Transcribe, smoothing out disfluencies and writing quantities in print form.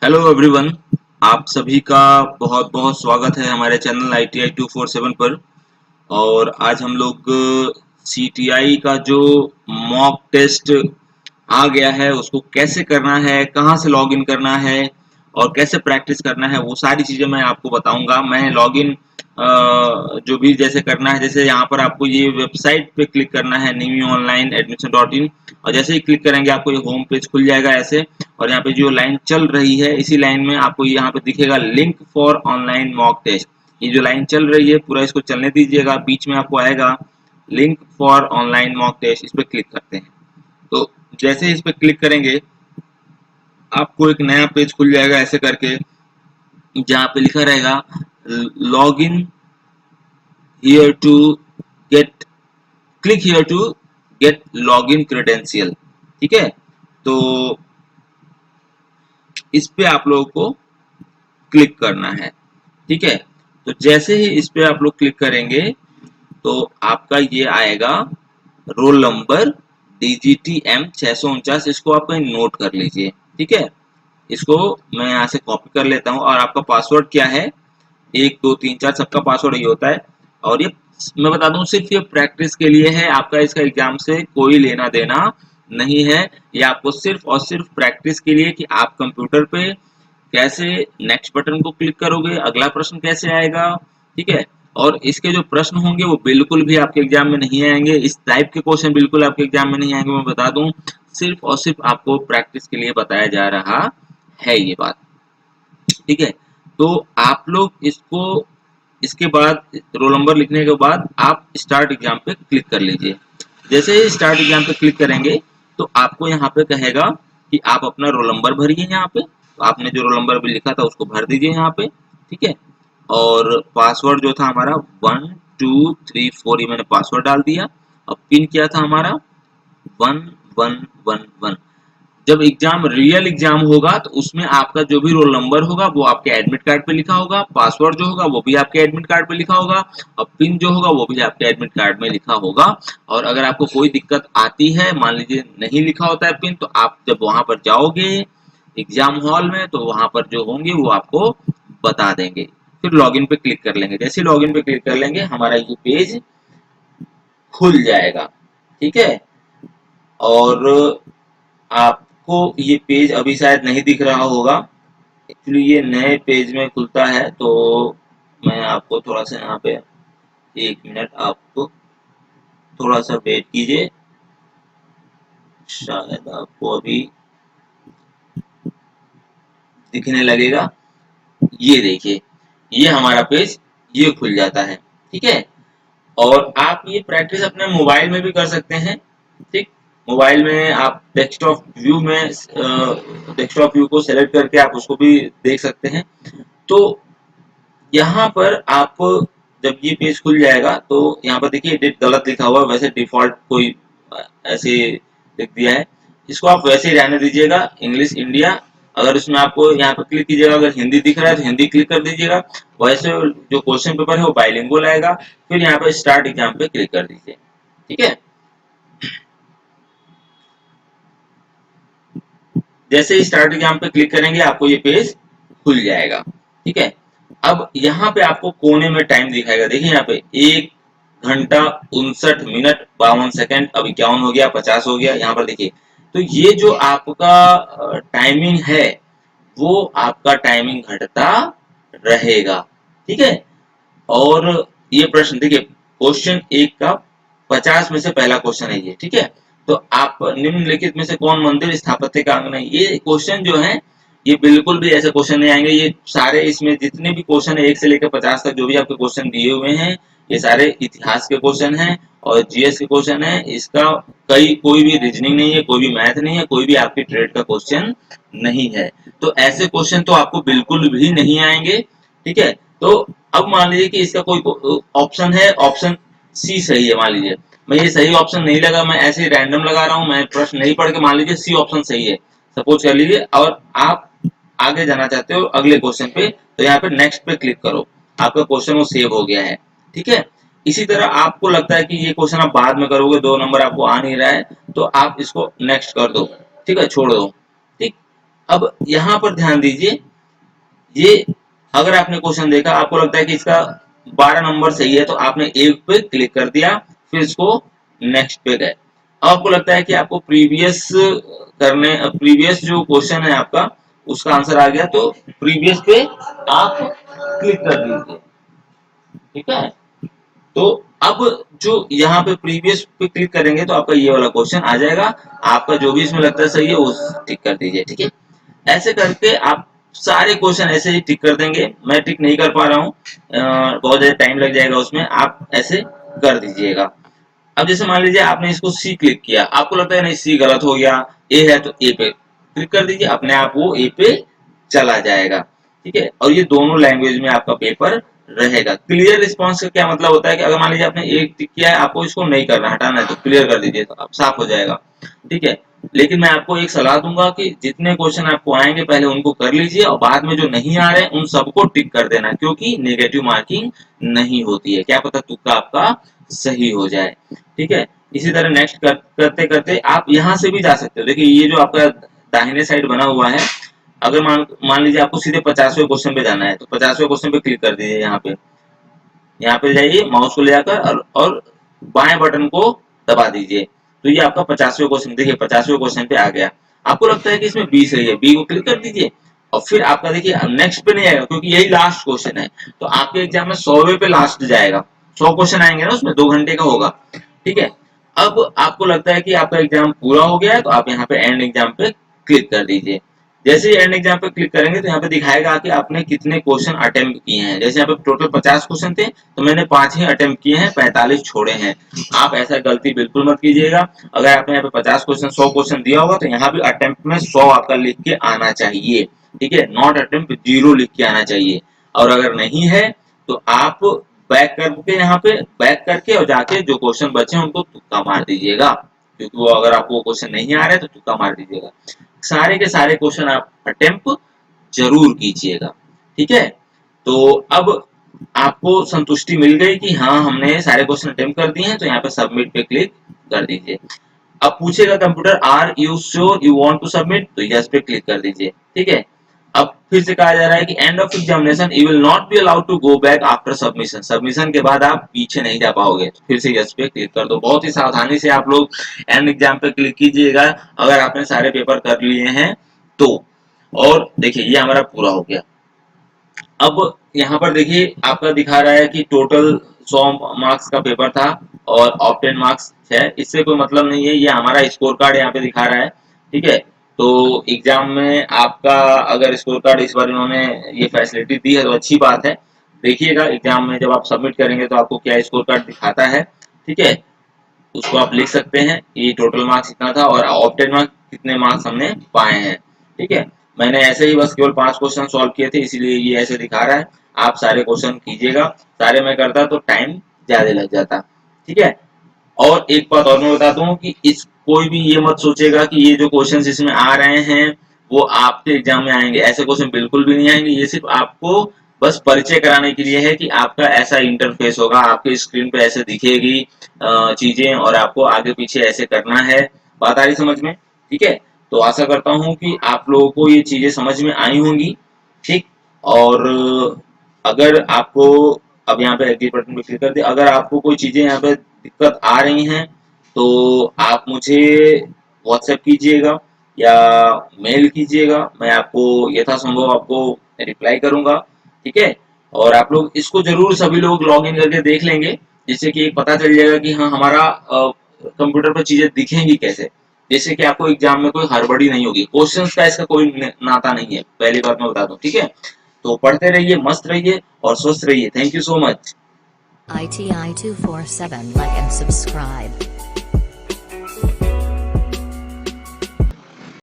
Hello everyone. आप सभी का बहुत बहुत स्वागत है हमारे चैनल ITI 247 पर। और आज हम लोग CTI का जो मॉक टेस्ट आ गया है उसको कैसे करना है, कहाँ से लॉगिन करना है और कैसे प्रैक्टिस करना है, वो सारी चीजें मैं आपको बताऊंगा। मैं लॉगिन जो भी जैसे करना है, जैसे यहाँ पर आपको ये वेबसाइट पे क्लिक करना है newonlineadmission.in। और जैसे ही क्लिक करेंगे आपको ये होम पेज खुल जाएगा ऐसे। और यहाँ पे जो लाइन चल रही है इसी लाइन में आपको यहाँ पे दिखेगा link for online mock test. ये जो लाइन चल रही है पूरा इसको चलने दीजिएगा, बीच में आपको आएगा link for online mock test, इस पर क्लिक करते हैं। तो जैसे इस पे क्लिक करेंगे आपको एक नया पेज खुल जाएगा ऐसे करके, जहाँ पे लिखा रहेगा log in here to get, click here to get log in credential. ठीक है, तो इस पे आप लोगों को क्लिक करना है। ठीक है, तो जैसे ही इस पे आप लोग क्लिक करेंगे तो आपका ये आएगा रोल नंबर DGTM 649। इसको आप कहीं नोट कर लीजिए। ठीक है, इसको मैं यहाँ से कॉपी कर लेता हूँ। और आपका पासवर्ड क्या है, 1 2 3 4 सबका पासवर्ड ये होता है। और ये मैं बता दूं सिर्फ ये प्रैक्टिस के लिए है, आपका इसका एग्जाम से कोई लेना देना नहीं है। ये आपको सिर्फ और सिर्फ प्रैक्टिस के लिए कि आप कंप्यूटर पे कैसे नेक्स्ट बटन को क्लिक करोगे, अगला प्रश्न कैसे आएगा। ठीक है, और इसके जो प्रश्न होंगे वो बिल्कुल भी आपके एग्जाम में नहीं आएंगे, इस टाइप के क्वेश्चन बिल्कुल आपके एग्जाम में नहीं आएंगे, मैं बता दूं। सिर्फ और सिर्फ आपको प्रैक्टिस के लिए बताया जा रहा है ये बात। ठीक है, तो आप लोग इसको, इसके बाद रोल नंबर लिखने के बाद आप स्टार्ट एग्जाम पे क्लिक कर लीजिए। जैसे ही स्टार्ट एग्जाम पे क्लिक करेंगे तो आपको यहाँ पे कहेगा कि आप अपना रोल नंबर भरिए यहाँ पे। तो आपने जो रोल नंबर भी लिखा था उसको भर दीजिए यहाँ पे। ठीक है, और पासवर्ड जो था हमारा 1234, ये मैंने पासवर्ड डाल दिया। अब पिन क्या था हमारा 1111। जब एग्जाम रियल एग्जाम होगा तो उसमें आपका जो भी रोल नंबर होगा वो आपके एडमिट कार्ड पे लिखा होगा, पासवर्ड जो होगा वो भी आपके एडमिट कार्ड पे लिखा होगा, और पिन जो होगा वो भी आपके एडमिट कार्ड में लिखा होगा। और अगर आपको कोई दिक्कत आती है, मान लीजिए नहीं लिखा होता है पिन, तो आप जब वहां पर जाओगे एग्जाम हॉल में तो वहां पर जो होंगे वो आपको बता देंगे। फिर लॉगिन पे क्लिक कर लेंगे। जैसे लॉगिन पे क्लिक कर लेंगे हमारा ये पेज खुल जाएगा। ठीक है, और आपको ये पेज अभी शायद नहीं दिख रहा होगा, एक्चुअली ये नए पेज में खुलता है। तो मैं आपको थोड़ा सा यहाँ पे 1 मिनट आपको थोड़ा सा वेट कीजिए, शायद आपको अभी दिखने लगेगा। ये देखिए, ये हमारा पेज ये खुल जाता है। ठीक है, और आप ये प्रैक्टिस अपने मोबाइल में भी कर सकते हैं। ठीक, मोबाइल में आप डेस्कटॉप व्यू को सेलेक्ट करके आप उसको भी देख सकते हैं। तो यहाँ पर आप जब ये पेज खुल जाएगा तो यहाँ पर देखिए डेट गलत लिखा हुआ है, वैसे डिफॉल्ट कोई ऐसे लिख दिया है। इसको आप वैसे ही रहने दीजिएगा, इंग्लिश इंडिया। अगर इसमें आपको यहाँ पर क्लिक कीजिएगा, अगर हिंदी दिख रहा है तो हिंदी क्लिक कर दीजिएगा। वैसे जो क्वेश्चन पेपर है वो बाइलिंगुअल आएगा। फिर यहाँ पर स्टार्ट एग्जाम पे क्लिक कर दीजिए। ठीक है, जैसे ही स्टार्ट एग्जाम पे क्लिक करेंगे आपको ये पेज खुल जाएगा। ठीक है, अब यहाँ पे आपको कोने में टाइम दिखाएगा, देखिए यहाँ पे 1 घंटा 59 मिनट 52 सेकंड, अब 51 हो गया, 50 हो गया, यहाँ पर देखिए। तो ये जो आपका टाइमिंग है वो आपका टाइमिंग घटता रहेगा। ठीक है, और ये प्रश्न देखिए, क्वेश्चन एक का 50 में से पहला क्वेश्चन है ये। ठीक है, तो आप निम्नलिखित में से कौन मंदिर स्थापत्य का अंग नहीं, ये क्वेश्चन जो है ये बिल्कुल भी ऐसे क्वेश्चन नहीं आएंगे। ये सारे इसमें जितने भी क्वेश्चन है 1 से लेकर 50 तक जो भी आपके क्वेश्चन दिए हुए हैं ये सारे इतिहास के क्वेश्चन हैं और जीएस के क्वेश्चन है। इसका कोई भी रीजनिंग नहीं है, कोई भी मैथ नहीं है, कोई भी आपकी ट्रेड का क्वेश्चन नहीं है। तो ऐसे क्वेश्चन तो आपको बिल्कुल भी नहीं आएंगे। ठीक है, तो अब मान लीजिए कि इसका कोई ऑप्शन है, ऑप्शन सी सही है, मान लीजिए मैं ये सही ऑप्शन नहीं लगा, मैं ऐसे ही रैंडम लगा रहा हूँ, मैं प्रश्न नहीं पढ़ के मान लीजिए सी ऑप्शन सही है सपोज कर लीजिए, और आप आगे जाना चाहते हो अगले क्वेश्चन पे, तो यहाँ पे नेक्स्ट पे क्लिक करो, आपका क्वेश्चन वो सेव हो गया है। ठीक है, इसी तरह आपको लगता है कि ये क्वेश्चन आप बाद में करोगे, 2 नंबर आपको आ नहीं रहा है, तो आप इसको नेक्स्ट कर दो। ठीक है, छोड़ दो। ठीक, अब यहाँ पर ध्यान दीजिए, ये अगर आपने क्वेश्चन देखा, आपको लगता है कि इसका 12 नंबर सही है, तो आपने एक पे क्लिक कर दिया, फिर इसको नेक्स्ट पे गए। अब आपको लगता है कि आपको प्रीवियस जो क्वेश्चन है आपका, उसका आंसर आ गया, तो प्रीवियस पे आप क्लिक कर दीजिए। ठीक है, तो अब जो यहाँ पे प्रीवियस पे क्लिक करेंगे तो आपका ये वाला क्वेश्चन आ जाएगा। आपका जो भी इसमें लगता है सही है वो टिक कर दीजिए। ठीक है, ऐसे करके आप सारे क्वेश्चन ऐसे ही टिक कर देंगे। मैं टिक नहीं कर पा रहा हूँ, बहुत ज्यादा टाइम लग जाएगा उसमें, आप ऐसे कर दीजिएगा। अब जैसे मान लीजिए आपने इसको सी क्लिक किया, आपको लगता है नहीं सी गलत हो गया, ए है, तो ए पे क्लिक कर दीजिए, अपने आप वो ए पे चला जाएगा। ठीक है, और ये दोनों लैंग्वेज में आपका पेपर रहेगा। क्लियर रिस्पॉन्स का क्या मतलब होता है कि अगर मान लीजिए आपने एक टिक किया है, आपको इसको नहीं करना, हटाना है, तो क्लियर कर दीजिए, तो अब साफ हो जाएगा। ठीक है, लेकिन मैं आपको एक सलाह दूंगा कि जितने क्वेश्चन आपको आएंगे पहले उनको कर लीजिए, और बाद में जो नहीं आ रहे उन सबको टिक कर देना, क्योंकि नेगेटिव मार्किंग नहीं होती है, क्या पता तुक्का आपका सही हो जाए। ठीक है, इसी तरह नेक्स्ट करते करते आप यहाँ से भी जा सकते हो। देखिए ये जो आपका दाहिने साइड बना हुआ है, अगर मान मान लीजिए आपको सीधे 50वें क्वेश्चन पे जाना है, तो 50वें क्वेश्चन पे क्लिक कर दीजिए। यहाँ पे जाइए, माउस को ले जाकर और बाएं बटन को दबा दीजिए, तो ये आपका 50वें क्वेश्चन, देखिए 50वें क्वेश्चन पे आ गया। आपको लगता है कि इसमें बी सही है, बी को क्लिक कर दीजिए, और फिर आपका देखिए नेक्स्ट पे नहीं आएगा क्योंकि यही लास्ट क्वेश्चन है। तो आपके एग्जाम में 100वें पे लास्ट जाएगा, 100 क्वेश्चन आएंगे ना उसमें, 2 घंटे का होगा। ठीक है, अब आपको लगता है कि आपका एग्जाम पूरा हो गया है, तो आप यहाँ पे एंड एग्जाम पे क्लिक कर दीजिए। जैसे ही एंड एग्जाम पे क्लिक करेंगे तो यहाँ पे दिखाएगा कि आपने कितने क्वेश्चन अटेम्प्ट किए हैं। जैसे यहाँ पे टोटल 50 क्वेश्चन थे, तो मैंने 5 ही अटेम्प्ट किए हैं, 45 छोड़े हैं। आप ऐसा गलती बिल्कुल मत कीजिएगा। अगर आपने यहाँ पे 50 क्वेश्चन 100 क्वेश्चन दिया होगा, तो यहाँ भी अटेम्प्ट में 100 आपका लिख के आना चाहिए। ठीक है, नॉट अटेम्प्ट 0 लिख के आना चाहिए। और अगर नहीं है तो आप बैक करके, यहाँ पे बैक करके और जाके जो क्वेश्चन बचे उनको तुक्का मार दीजिएगा, क्योंकि वो अगर आपको क्वेश्चन नहीं आ रहे तो तुक्का मार दीजिएगा। सारे के सारे क्वेश्चन आप अटेम्प्ट जरूर कीजिएगा। ठीक है, तो अब आपको संतुष्टि मिल गई कि हाँ हमने सारे क्वेश्चन अटेम्प्ट कर दिए हैं, तो यहाँ पे सबमिट पे क्लिक कर दीजिए। अब पूछेगा computer are you sure you want to submit, तो यस पे क्लिक कर दीजिए। ठीक है, अब फिर से कहा जा रहा है कि end of examination you will not be allowed to go back after submission, submission के बाद आप पीछे नहीं जा पाओगे, तो फिर से यस पे क्लिक कर दो। बहुत ही सावधानी से आप लोग एंड एग्जाम पे क्लिक कीजिएगा अगर आपने सारे पेपर कर लिए हैं तो। और देखिए ये हमारा पूरा हो गया। अब यहाँ पर देखिए आपका दिखा रहा है कि टोटल 100 मार्क्स का पेपर था और ऑप्टेन मार्क्स है, इससे कोई मतलब नहीं है, ये हमारा स्कोर कार्ड यहाँ पे दिखा रहा है। ठीक है, तो एग्जाम में आपका अगर स्कोर कार्ड इस बार इन्होंने ये फैसिलिटी दी है तो अच्छी बात है। देखिएगा एग्जाम में जब आप सबमिट करेंगे तो आपको क्या स्कोर कार्ड दिखाता है। ठीक है, उसको आप लिख सकते हैं, ये टोटल मार्क्स इतना था और ऑप्टेड मार्क्स कितने मार्क्स हमने पाए हैं। ठीक है, मैंने ऐसे ही बस केवल 5 क्वेश्चन सॉल्व किए थे, इसीलिए ये ऐसे दिखा रहा है। आप सारे क्वेश्चन कीजिएगा, सारे मैं करता तो टाइम ज्यादा लग जाता। ठीक है, और एक बात और मैं बता दूं कि इस कोई भी ये मत सोचेगा कि ये जो क्वेश्चन इसमें आ रहे हैं वो आपके एग्जाम में आएंगे, ऐसे क्वेश्चन बिल्कुल भी नहीं आएंगे। ये सिर्फ आपको बस परिचय कराने के लिए है कि आपका ऐसा इंटरफेस होगा, आपके स्क्रीन पे ऐसे दिखेगी चीजें, और आपको आगे पीछे ऐसे करना है। बात आ रही समझ में? ठीक है, तो आशा करता हूँ कि आप लोगों को ये चीजें समझ में आई होंगी। ठीक, और अगर आपको, अब यहाँ पे एग्री बटन पे क्लिक कर दिया, अगर आपको कोई चीजें यहाँ पे दिक्कत आ रही हैं तो आप मुझे व्हाट्सएप कीजिएगा या मेल कीजिएगा, मैं आपको यथासंभव आपको रिप्लाई करूंगा। ठीक है, और आप लोग इसको जरूर सभी लोग लॉग इन करके देख लेंगे, जिससे कि पता चल जाएगा कि हाँ हमारा कंप्यूटर पर चीजें दिखेंगी कैसे, जैसे कि आपको एग्जाम में कोई हड़बड़ी नहीं होगी। क्वेश्चंस का इसका कोई नाता नहीं है, पहली बात मैं बता दूं। ठीक है, तो पढ़ते रहिए, मस्त रहिए और स्वस्थ रहिए। Thank you so much. ITI 247, like and subscribe.